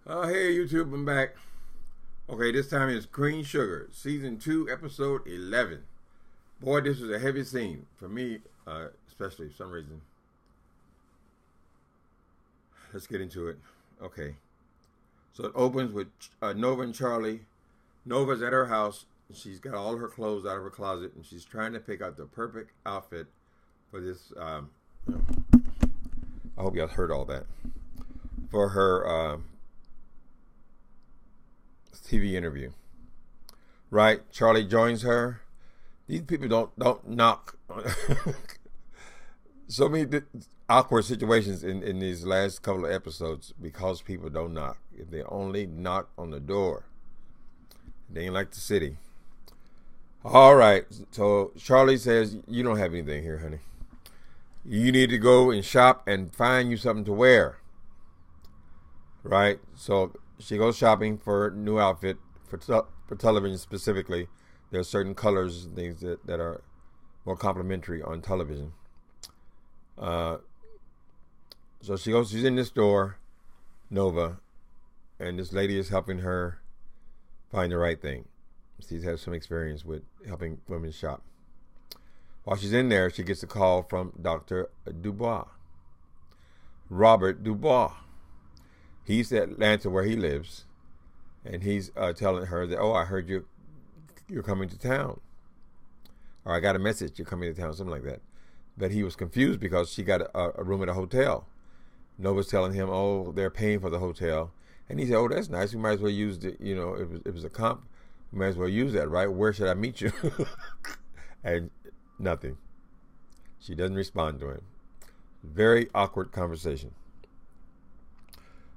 Hey YouTube, I'm back. Okay, this time it's QEEN Sugar, Season 2, Episode 11. Boy, this was a heavy scene. For me, especially for some reason. Let's get into it. Okay. So it opens with Nova and Charlie. Nova's at her house. She's got all her clothes out of her closet, and she's trying to pick out the perfect outfit for this. I hope y'all heard all that. For her TV interview. Right? Charlie joins her. These people don't knock. So many awkward situations in these last couple of episodes because people don't knock. If they only knock on the door, they ain't like the city. All right. So Charlie says, "You don't have anything here, honey. You need to go and shop and find you something to wear." Right? So she goes shopping for a new outfit for television specifically. There are certain colors and things that are more complimentary on television. So she's in this store, Nova, and this lady is helping her find the right thing. She's had some experience with helping women shop. While she's in there, she gets a call from Dr. Dubois, Robert Dubois. He's at Atlanta where he lives, and he's telling her that, "Oh, I heard you're coming to town," or "I got a message you're coming to town," something like that. But he was confused because she got a room at a hotel. Nova's telling him, "Oh, they're paying for the hotel," and he said, "Oh, that's nice. We might as well use it. You know, it was a comp. We might as well use that, right? Where should I meet you?" And nothing. She doesn't respond to him. Very awkward conversation.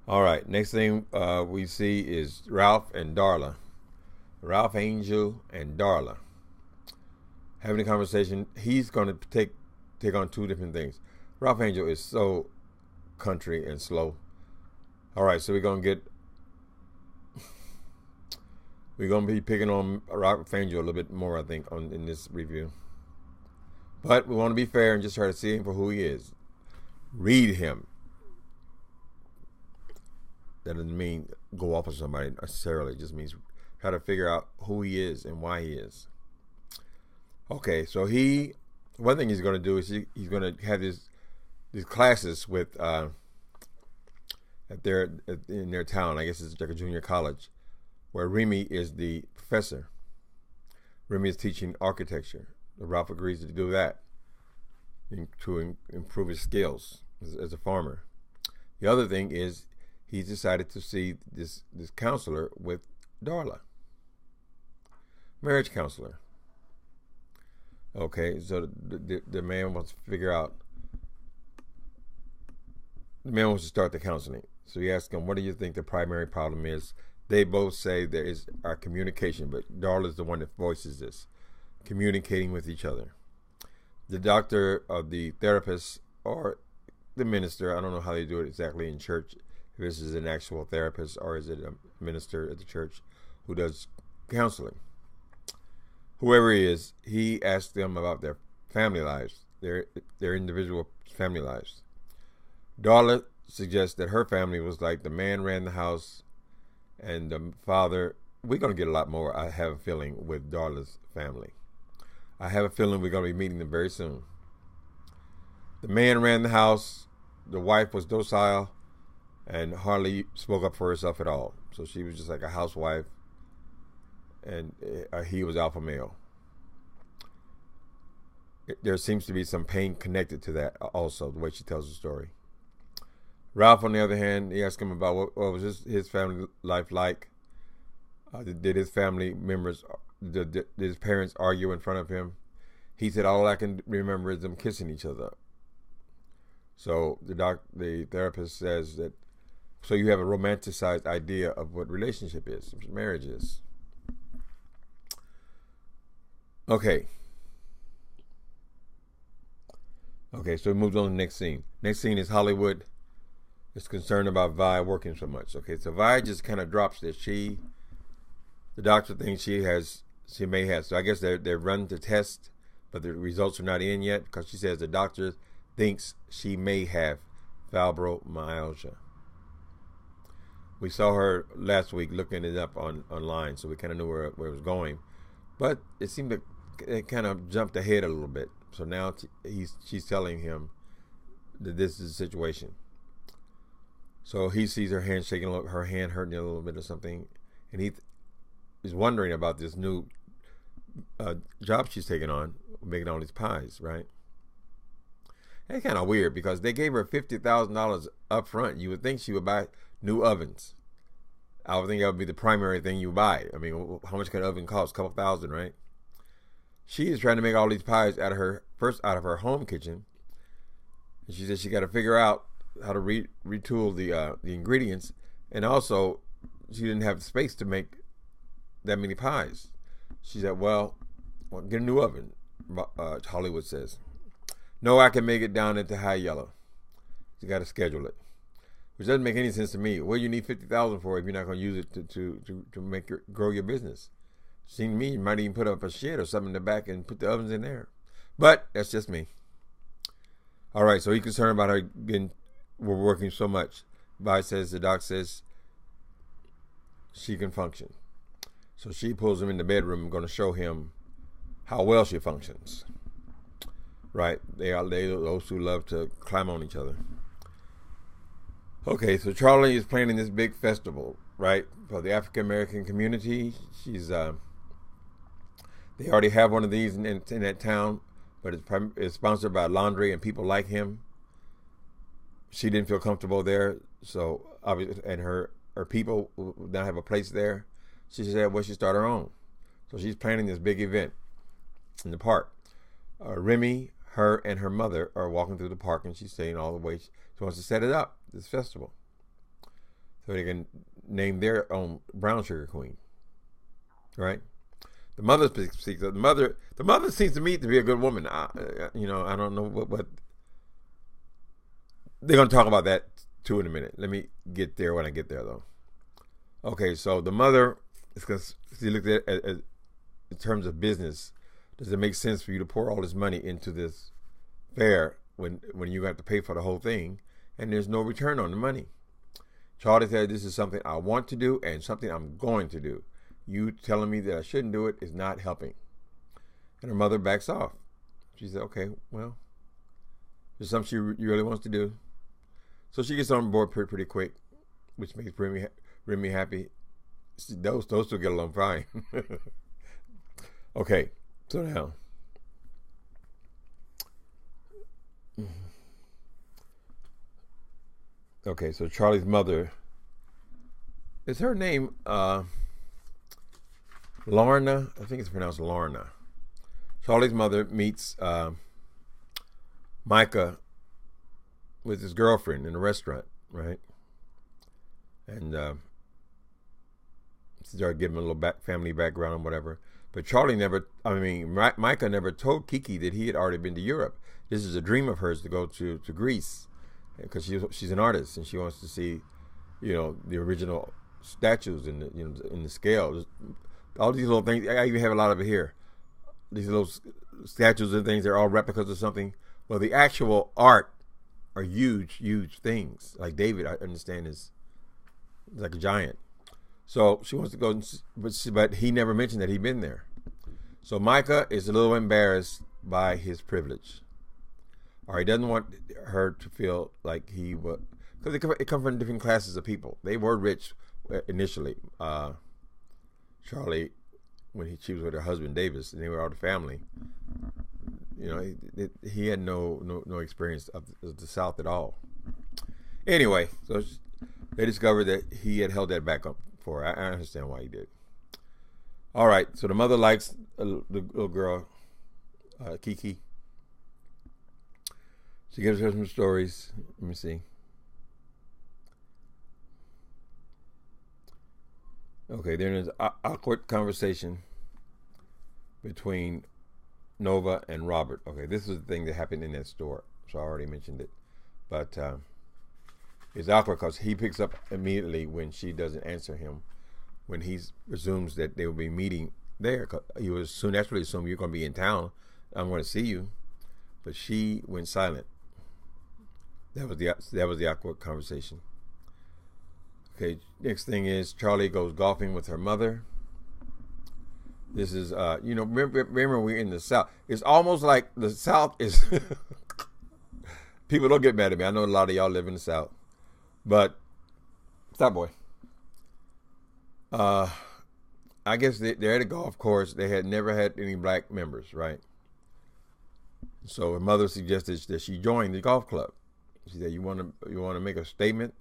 All right, next thing we see is Ralph and Darla. Ralph Angel and Darla having a conversation. He's going to take on two different things. Ralph Angel is so country and slow. All right, so we're going to be picking on Ralph Angel a little bit more, I think, in this review. But we want to be fair and just try to see him for who he is. Read him. That doesn't mean go off of somebody necessarily. It just means try to figure out who he is and why he is. Okay, so one thing he's going to do is he's going to have these classes with in their town. I guess it's like a junior college, where Remy is the professor. Remy is teaching architecture. Ralph agrees to do that to improve his skills as a farmer. The other thing is he's decided to see this counselor with Darla. Marriage counselor. Okay, so the man wants to figure out. The man wants to start the counseling. So he asks him, "What do you think the primary problem is?" They both say there is our communication, but Darla is the one that voices this. Communicating with each other. The doctor or the therapist or the minister, I don't know how they do it exactly in church, if this is an actual therapist or is it a minister at the church who does counseling. Whoever he is, he asks them about their family lives, their individual family lives. Darla suggests that her family was like the man ran the house and the father. We're going to get a lot more, I have a feeling, with Darla's family. I have a feeling we're going to be meeting them very soon. The man ran the house. The wife was docile and hardly spoke up for herself at all. So she was just like a housewife, and he was alpha male. There seems to be some pain connected to that also, the way she tells the story. Ralph, on the other hand, he asked him about what was his family life like. Did his family members, did his parents argue in front of him? He said, "All I can remember is them kissing each other." So the therapist says that, so you have a romanticized idea of what relationship is, what marriage is. Okay, so we moved on to the next scene. Next scene is Hollywood is concerned about Vi working so much. Okay, so Vi just kind of drops that the doctor thinks she may have. So I guess they're running the test, but the results are not in yet because she says the doctor thinks she may have fibromyalgia. We saw her last week looking it up online, so we kind of knew where it was going. But it seemed to it kind of jumped ahead a little bit. So now she's telling him that this is the situation. So he sees her hand shaking, her hand hurting a little bit or something, and he is wondering about this new job she's taking on, making all these pies, right? That's kind of weird because they gave her $50,000 up front. You would think she would buy new ovens. I would think that would be the primary thing you buy. I mean, how much can an oven cost? A couple thousand, right? She is trying to make all these pies out of her home kitchen. And she said she got to figure out how to retool the ingredients, and also she didn't have space to make that many pies. She said, well, get a new oven, Hollywood says. No, I can make it down into high yellow. You got to schedule it, which doesn't make any sense to me. What do you need $50,000 for if you're not going to use it to grow your business? Seems to me you might even put up a shed or something in the back and put the ovens in there. But that's just me. All right, so he's concerned about her working so much. The doc says she can function. So she pulls him in the bedroom and going to show him how well she functions. Right, they those who love to climb on each other. Okay, so Charlie is planning this big festival, right, for the African American community. They already have one of these in that town, but it's sponsored by Laundry and people like him. She didn't feel comfortable there, so obviously, and her people now have a place there. She said, well, she started her own. So she's planning this big event in the park. Remy, her, and her mother are walking through the park, and she's saying all the way she wants to set it up, this festival, so they can name their own brown sugar queen. Right? The mother speaks. The mother seems to me to be a good woman. I don't know what they're going to talk about that too in a minute. Let me get there when I get there, though. Okay, so the mother is going to look at it in terms of business. Does it make sense for you to pour all this money into this fair when you have to pay for the whole thing and there's no return on the money? Charlie said, this is something I want to do and something I'm going to do. You telling me that I shouldn't do it is not helping. And her mother backs off. She said, okay, well, there's something she really wants to do. So she gets on board pretty quick, which makes Remy happy. Those two get along fine. Okay, so now. Okay, so Charlie's mother, is her name Lorna? I think it's pronounced Lorna. Charlie's mother meets Micah with his girlfriend in a restaurant, right? And started giving him a little family background and whatever. But Micah never told Kiki that he had already been to Europe. This is a dream of hers to go to Greece, because she's an artist and she wants to see, the original statues in the scale. All these little things. I even have a lot of it here. These little statues and things, they're all replicas of something. Well, the actual art are huge, huge things. Like David, I understand, is like a giant. So she wants to go, but he never mentioned that he'd been there. So Micah is a little embarrassed by his privilege. Or he doesn't want her to feel like he was, because it comes from different classes of people. They were rich initially. Charlie, when she was with her husband Davis, and they were all the family. He had no experience of the South at all. Anyway, so they discovered that he had held that back up for her. I understand why he did. All right, so the mother likes the little girl, Kiki. She gives her some stories. Let me see. Okay, there's an awkward conversation between Nova and Robert. Okay, this is the thing that happened in that store. So I already mentioned it. But it's awkward because he picks up immediately when she doesn't answer him, when he presumes that they will be meeting there. He was naturally assume you're going to be in town. I'm going to see you. But she went silent. That was the awkward conversation. Okay, next thing is Charlie goes golfing with her mother. This is, remember we're in the South. It's almost like the South is, people don't get mad at me. I know a lot of y'all live in the South. But, stop boy. I guess they're at a golf course. They had never had any black members, right? So her mother suggested that she join the golf club. She said, "You want to make a statement?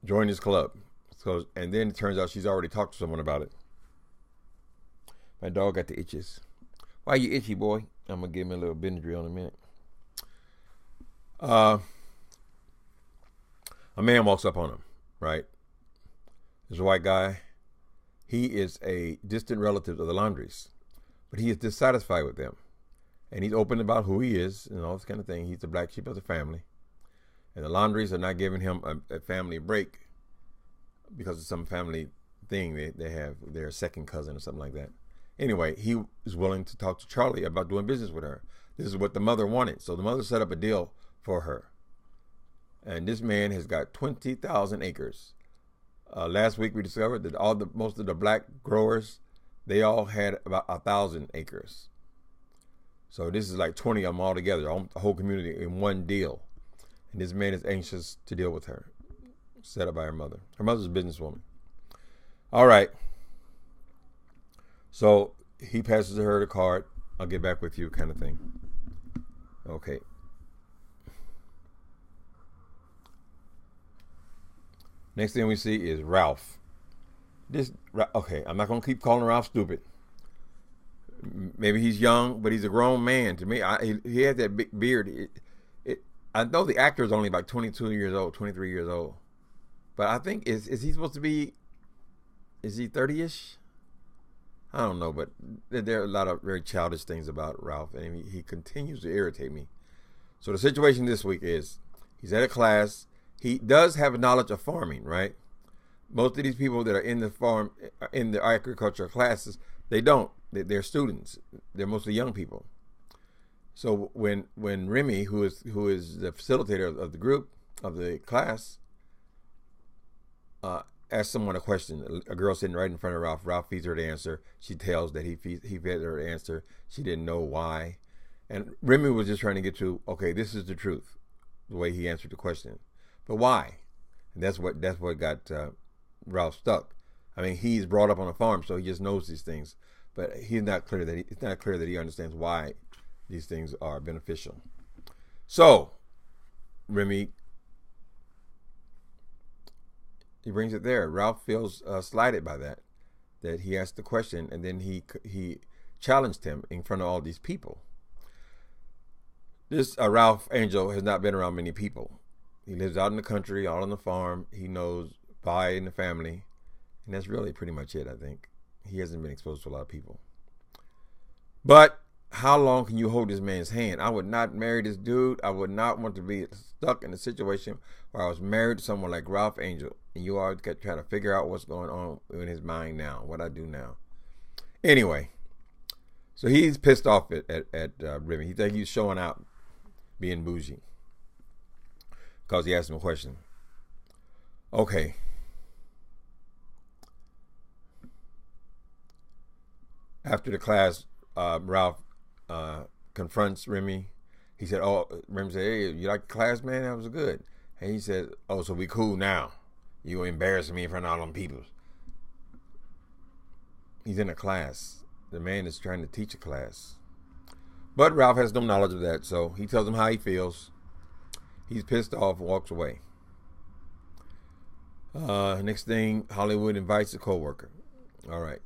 Join this club." So, and then it turns out she's already talked to someone about it. My dog got the itches. Why you itchy, boy? I'm gonna give him a little Benadryl in a minute. A man walks up on him, right? There's a white guy. He is a distant relative of the Laundries, but he is dissatisfied with them. And he's open about who he is and all this kind of thing. He's the black sheep of the family. And the Laundries are not giving him a family break because of some family thing they have, their second cousin or something like that. Anyway, he is willing to talk to Charlie about doing business with her. This is what the mother wanted. So the mother set up a deal for her. And this man has got 20,000 acres. Last week we discovered that most of the black growers, they all had about 1,000 acres. So this is like 20 of them all together, a whole community in one deal. And this man is anxious to deal with her, set up by her mother. Her mother's a businesswoman. All right. So he passes her the card. I'll get back with you, kind of thing. Okay. Next thing we see is Ralph. Okay, I'm not going to keep calling Ralph stupid. Maybe he's young, but he's a grown man. To me, he has that big beard. I know the actor is only like 22 years old, 23 years old. But I think, is he supposed to be, is he 30-ish? I don't know, but there are a lot of very childish things about Ralph, and he continues to irritate me. So the situation this week is, he's at a class. He does have a knowledge of farming, right? Most of these people that are in the farm, in the agriculture classes, they don't. They're students. They're mostly young people. So when Remy, who is the facilitator of the group, of the class, asks someone a question, a girl sitting right in front of Ralph. Ralph feeds her the answer. She tells that he fed her the answer. She didn't know why. And Remy was just trying to get to, okay, this is the truth, the way he answered the question. But why? And that's what got Ralph stuck. I mean, he's brought up on a farm, so he just knows these things. But it's not clear that he understands why these things are beneficial. So, Remy, he brings it there. Ralph feels slighted by that he asked the question, and then he challenged him in front of all these people. This Ralph Angel has not been around many people. He lives out in the country, all on the farm. He knows Vi and the family, and that's really pretty much it, I think. He hasn't been exposed to a lot of people. But how long can you hold this man's hand? I would not marry this dude. I would not want to be stuck in a situation where I was married to someone like Ralph Angel, and you are trying to figure out what's going on in his mind now, what I do now. Anyway, so he's pissed off at Remy. He thinks he's showing out, being bougie, because he asked him a question. Okay. After the class, Ralph confronts Remy. He said, Remy said, "Hey, you like the class, man? That was good." And he said, "Oh, so we cool now? You embarrassing me in front of all them people." He's in a class. The man is trying to teach a class. But Ralph has no knowledge of that, so he tells him how he feels. He's pissed off, walks away. Next thing, Hollywood invites a co-worker. All right.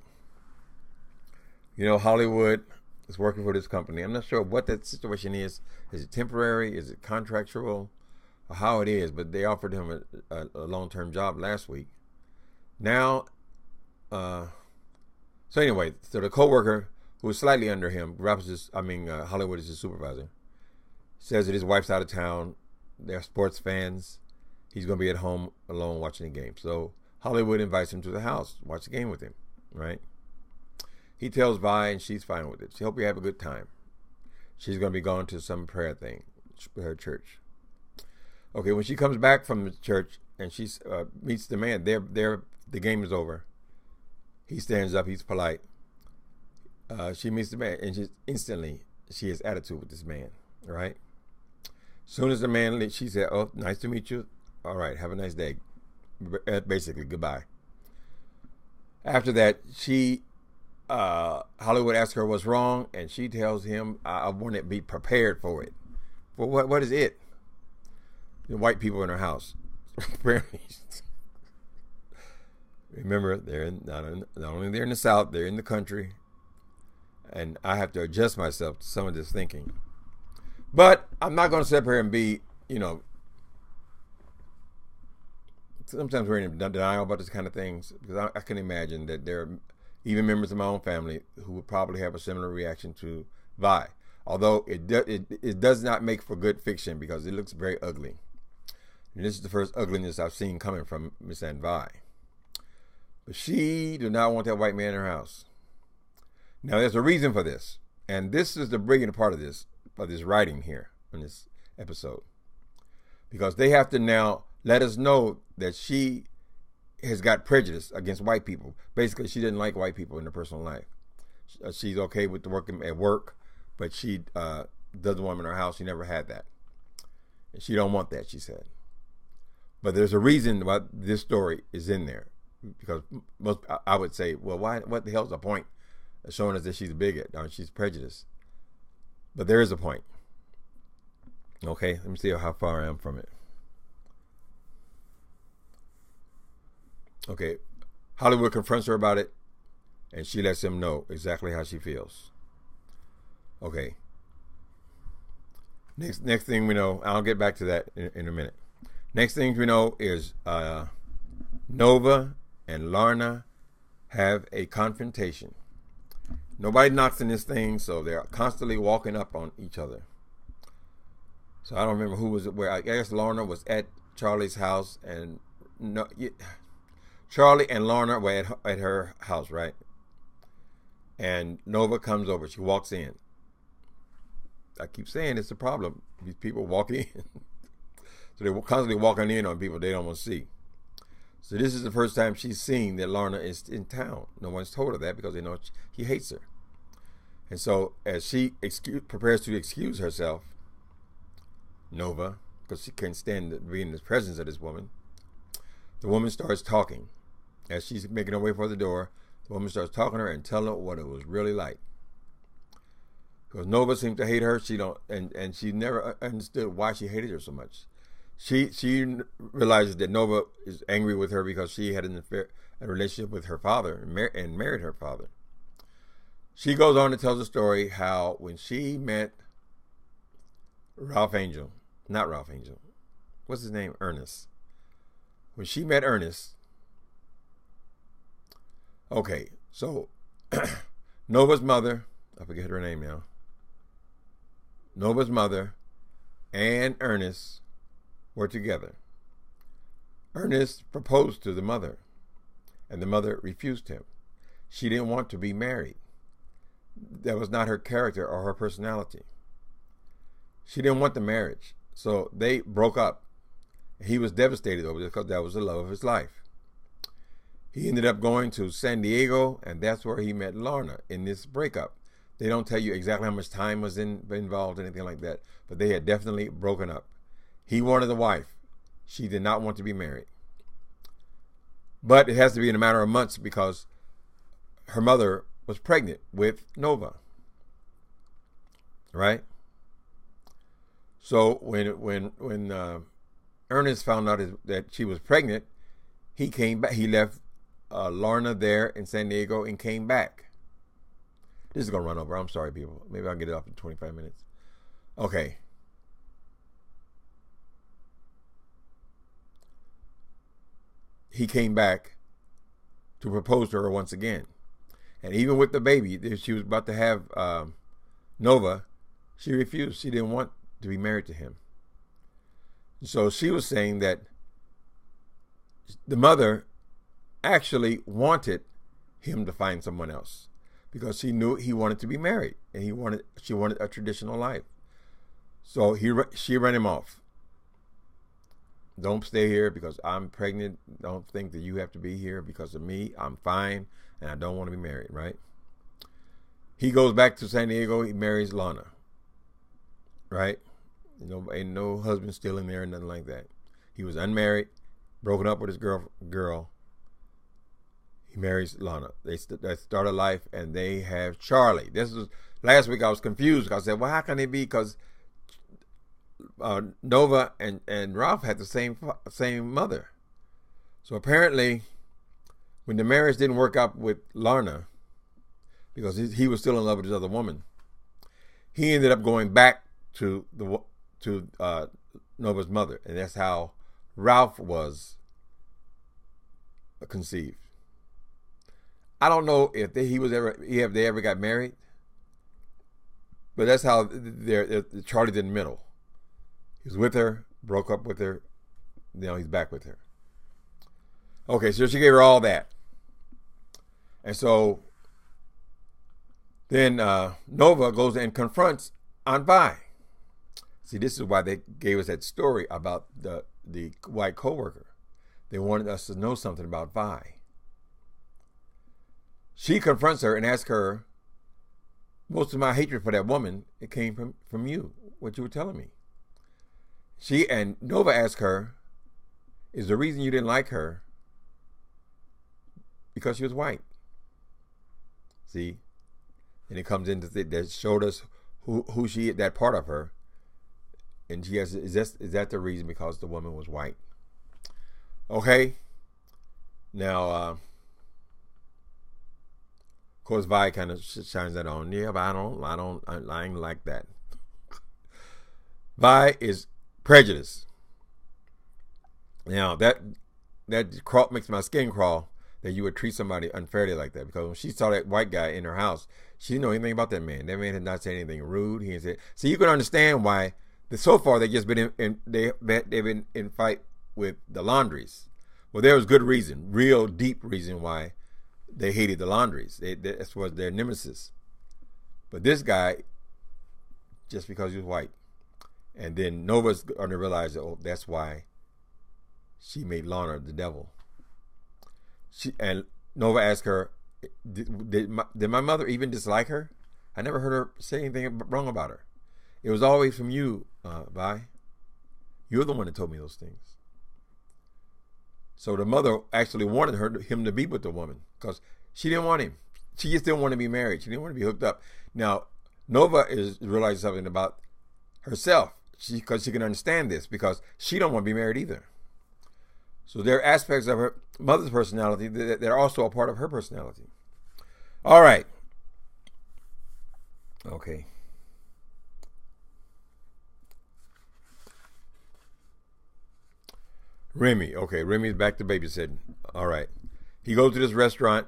You know, Hollywood is working for this company. I'm not sure what that situation is. Is it temporary? Is it contractual? Or how it is? But they offered him a long-term job last week. Now, so anyway, so the co-worker who is slightly under him, Hollywood is his supervisor, says that his wife's out of town. They're sports fans. He's going to be at home alone watching the game. So Hollywood invites him to the house, watch the game with him, right? He tells Vi, and she's fine with it. She hope you have a good time. She's going to be going to some prayer thing, her church. Okay, when she comes back from the church, and she meets the man. The game is over. He stands up. He's polite. She meets the man, and she has attitude with this man. Right. Soon as the man leaves, she said, "Oh, nice to meet you. All right, have a nice day." Basically, goodbye. After that, Hollywood asks her what's wrong, and she tells him, "I want to be prepared for it." For what? What is it? The white people in her house. Apparently, remember, they're not only they're in the South, they're in the country, and I have to adjust myself to some of this thinking. But I'm not going to sit here and be, sometimes we're in denial about this kind of things, because I can imagine that there are even members of my own family who would probably have a similar reaction to Vi. Although it does not make for good fiction, because it looks very ugly. And this is the first ugliness I've seen coming from Miss Aunt Vi. But she did not want that white man in her house. Now, there's a reason for this. And this is the brilliant part of this writing here in this episode. Because they have to now let us know that she has got prejudice against white people. Basically, she didn't like white people in her personal life. She's okay with working at work, but she doesn't want them in her house. She never had that. And she don't want that, she said. But there's a reason why this story is in there. Because I would say, well, what the hell's the point of showing us that she's a bigot or she's prejudiced? But there is a point. Okay, let me see how far I am from it. Okay, Hollywood confronts her about it, and she lets him know exactly how she feels. Okay. Next thing we know, I'll get back to that in a minute. Next thing we know is Nova and Lorna have a confrontation. Nobody knocks in this thing, so they're constantly walking up on each other. So I don't remember who was where. I guess Lorna was at Charlie's house, and Charlie and Lorna were at her house, right? And Nova comes over. She walks in. I keep saying it's a problem. These people walk in. So they're constantly walking in on people they don't want to see. So this is the first time she's seen that Lorna is in town. No one's told her that because they know he hates her. And so as she prepares to excuse herself, Nova, because she can't stand to be in the presence of this woman, the woman starts talking. As she's making her way for the door, the woman starts talking to her and telling her what it was really like. Because Nova seemed to hate her. And she never understood why she hated her so much. She realizes that Nova is angry with her because she had a relationship with her father and married her father. She goes on to tell the story how when she met what's his name? Ernest. When she met Ernest, okay, so Nova's mother, I forget her name now. Nova's mother and Ernest were together. Ernest proposed to the mother, and the mother refused him. She didn't want to be married. That was not her character or her personality. She didn't want the marriage. So they broke up. He was devastated over this because that was the love of his life. He ended up going to San Diego, and that's where he met Lorna in this breakup. They don't tell you exactly how much time was involved, anything like that, but they had definitely broken up. He wanted a wife. She did not want to be married. But it has to be in a matter of months because her mother was pregnant with Nova. Right? So when Ernest found out that she was pregnant, he came back. He left Lorna there in San Diego and came back. This is going to run over. I'm sorry, people. Maybe I'll get it off in 25 minutes. Okay. He came back to propose to her once again. And even with the baby, she was about to have Nova, she refused. She didn't want to be married to him. So she was saying that the mother actually wanted him to find someone else because she knew he wanted to be married and she wanted a traditional life. So she ran him off. Don't stay here because I'm pregnant. Don't think that you have to be here because of me. I'm fine, and I don't want to be married, right? He goes back to San Diego. He marries Lana, right? Ain't no husband still in there, nothing like that. He was unmarried, broken up with his girl. He marries Lana. They start a life, and they have Charlie. This was last week. I was confused because I said, well, how can it be? Because Nova and Ralph had the same mother. So apparently, when the marriage didn't work out with Lana, because he was still in love with his other woman, he ended up going back to Nova's mother, and that's how Ralph was conceived. I don't know if they ever got married, but that's how Charlie's in the middle. He was with her, broke up with her, he's back with her. Okay, so she gave her all that. And so then Nova goes and confronts Aunt Vi. See, this is why they gave us that story about the white coworker. They wanted us to know something about Vi. She confronts her and asks her, most of my hatred for that woman, it came from you, what you were telling me. And Nova asks her, is the reason you didn't like her because she was white? See? And it comes into that showed us who she is, that part of her. And she has, is that the reason because the woman was white? Okay. Now, of course, Vi kind of shines that on. Yeah, but I ain't like that. Vi is prejudice. Now that makes my skin crawl that you would treat somebody unfairly like that, because when she saw that white guy in her house, she didn't know anything about that man. That man had not said anything rude. He had said, so you can understand why so far they just been they've been in fight with the Laundries. Well, there was good reason, real deep reason why they hated the Laundries. That was their nemesis. But this guy, just because he was white. And then Nova's going to realize that, that's why she made Lana the devil. And Nova asked her, did my mother even dislike her? I never heard her say anything wrong about her. It was always from you, Vi. You're the one that told me those things. So the mother actually wanted him to be with the woman because she didn't want him. She just didn't want to be married. She didn't want to be hooked up. Now, Nova is realizing something about herself because she can understand this because she don't want to be married either. So there are aspects of her mother's personality that are also a part of her personality. All right. Okay. Remy. Okay, Remy's back to babysitting. All right. He goes to this restaurant,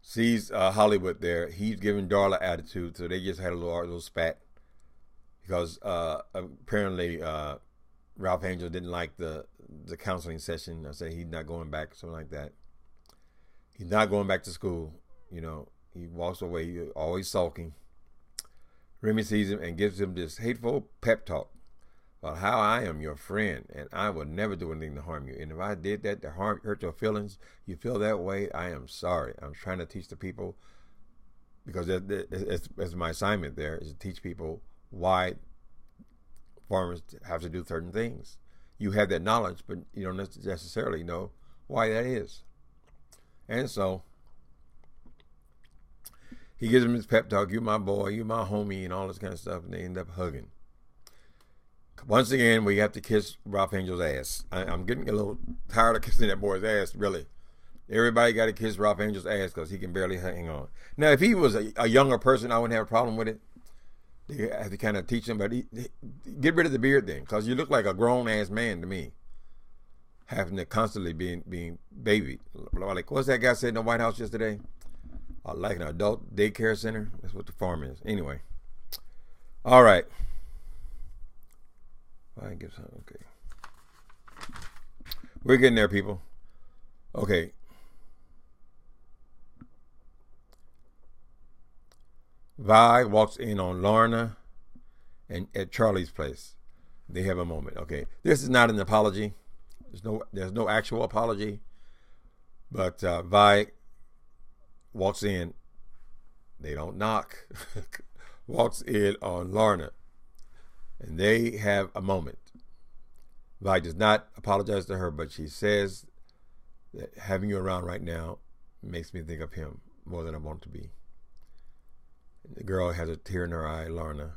sees Hollywood there. He's giving Darla attitude, so they just had a little spat because apparently Ralph Angel didn't like the counseling session. I said he's not going back, something like that. He's not going back to school. He walks away, he's always sulking. Remy sees him and gives him this hateful pep talk about how I am your friend and I will never do anything to harm you. And if I did that to hurt your feelings, you feel that way, I am sorry. I'm trying to teach the people, because that's my assignment there, is to teach people why farmers have to do certain things. You have that knowledge, but you don't necessarily know why that is. And so he gives him his pep talk, you my boy, you my homie, and all this kind of stuff, and they end up hugging. Once again, we have to kiss Ralph Angel's ass. I'm getting a little tired of kissing that boy's ass, really. Everybody got to kiss Ralph Angel's ass because he can barely hang on. Now, if he was a younger person, I wouldn't have a problem with it. They have to kind of teach him, but get rid of the beard then, because you look like a grown-ass man to me, having to constantly being babied. Like, what's that guy said in the White House yesterday? Like an adult daycare center. That's what the farm is. Anyway. All right. I guess, okay. We're getting there, people. Okay. Vi walks in on Lorna and at Charlie's place. They have a moment. Okay, this is not an apology. There's no actual apology. But Vi walks in. They don't knock. Walks in on Lorna, and they have a moment. Vi does not apologize to her, but she says that having you around right now makes me think of him more than I want to be. The girl has a tear in her eye, Lorna.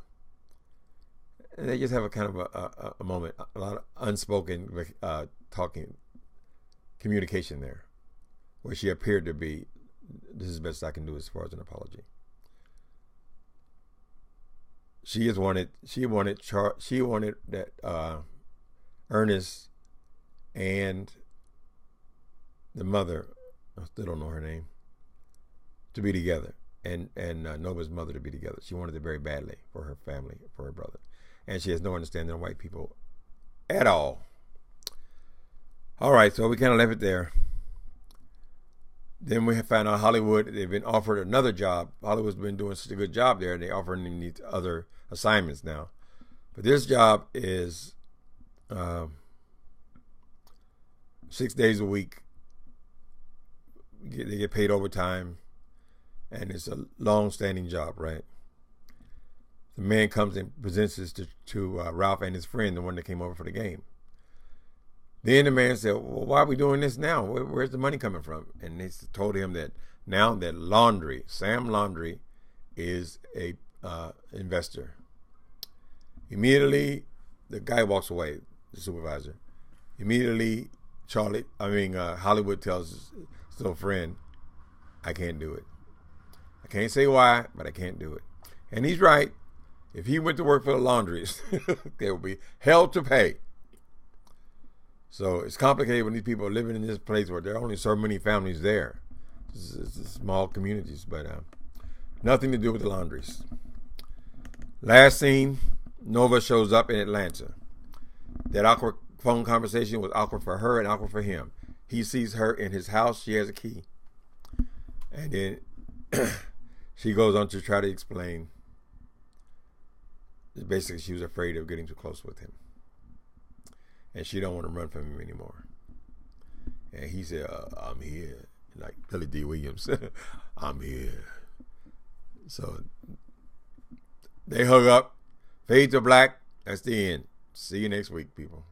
And they just have a kind of a moment, a lot of unspoken talking, communication there, where she appeared to be, this is the best I can do as far as an apology. She wanted that Ernest and the mother, I still don't know her name, to be together, and Nova's mother to be together. She wanted it very badly for her family, for her brother. And she has no understanding of white people at all. All right, so we kind of left it there. Then we have found out Hollywood, they've been offered another job. Hollywood's been doing such a good job there, and they're offering them these other assignments now. But this job is 6 days a week. They get paid overtime, and it's a long-standing job, right? The man comes and presents this to Ralph and his friend, the one that came over for the game. Then the man said, well, why are we doing this now? Where's the money coming from? And they told him that now that Sam Laundrie, is a investor. Immediately, the guy walks away, the supervisor. Immediately, Hollywood tells his little friend, I can't do it. I can't say why, but I can't do it. And he's right. If he went to work for the Laundries, there would be hell to pay. So it's complicated when these people are living in this place where there are only so many families there. It's small communities, but nothing to do with the Laundries. Last scene, Nova shows up in Atlanta. That awkward phone conversation was awkward for her and awkward for him. He sees her in his house. She has a key. And then she goes on to try to explain. Basically, she was afraid of getting too close with him. And she don't want to run from him anymore. And he said, I'm here. Like Billy D. Williams. I'm here. So they hug up. Fade to black. That's the end. See you next week, people.